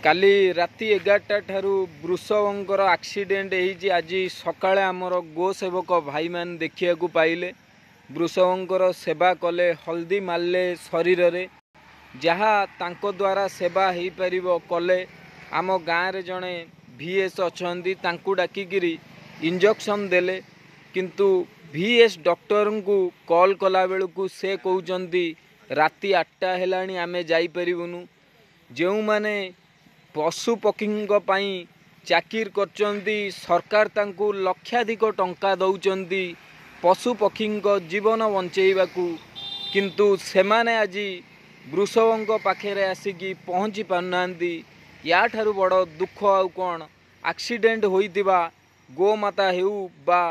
काली राति 11टा ठारू वृषभंकर एक्सीडेंट होइछि। आज सकाळे आमर गो सेवक भाई मान देखिया पाइले वृषभंकर सेवा कले, हल्दी मारले शरीर रे, जहा तांको द्वारा सेवा हो पारिबो कले। आम गाँव रे जड़े VS अछंदी, तांकु डाकिगिरी इंजेक्शन देले, किंतु VS डॉक्टर को कॉल कला बेलू से कहउचंदी राति 8टा हेलाणी आमे जाई परिबुनु। जो माने पशु पक्षी चाकिर करचंदी, सरकार तांकु लक्षाधिक टंका दौचंदी पशु पक्षी जीवन बंचेइबाकू, किंतु सेमाने आज वृषभंक पाखे आसिकी पहुँची पारनांदी। या ठारू बड़ दुख आउ कौन? एक्सीडेंट होइतिबा गोमाता हेउ बा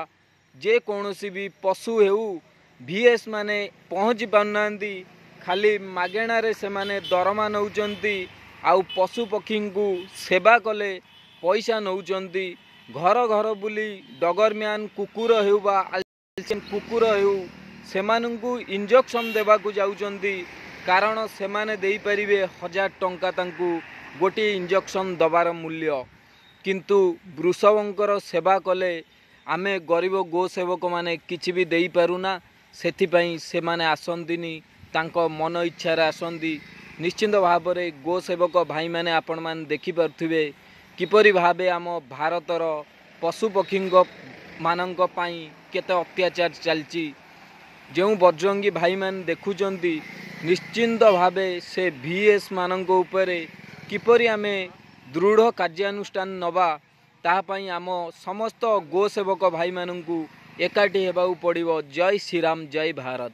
जे कौनसी भी पशु हेउ, VS माने पहुँची पारनांदी। खाली मागेणारे सेमाने दरमा नौचंती, आउ पशु पक्षी को सेवा कले पैसा नौचंती। घर घर बुली डगरम्यान कुकुर हेउ बा कुकुर हेउ सेमानंकु इंजेक्शन देबाकू जाउचंती, कारण सेमाने देई परिबे 1000 टंका तांकू गोटे इंजेक्शन दबार मूल्य। किंतु वृषभंकर सेवा कले आमे गरीब गो सेवक माने किछि भी देई पारुना, सेथिपई सेमाने आसंतिनी, तांको मन इच्छा आसंती। निश्चिंत भाव में गो सेवक भाई माने आपण मान देखि पारुथिबे किपरि भाबे आम भारतर पशु पक्षी मानक पई केते अत्याचार चलची। जो बजरंगी भाई मान देखुचंती, निश्चिंत भावे से VS मानक उपरे किपरि आमे दृढ़ कार्यानुष्ठान नबा, ताहापई आम समस्त गो सेवक भाई मानकू एकाठी हेबाऊ पड़िबो। जय श्री राम, जय भारत।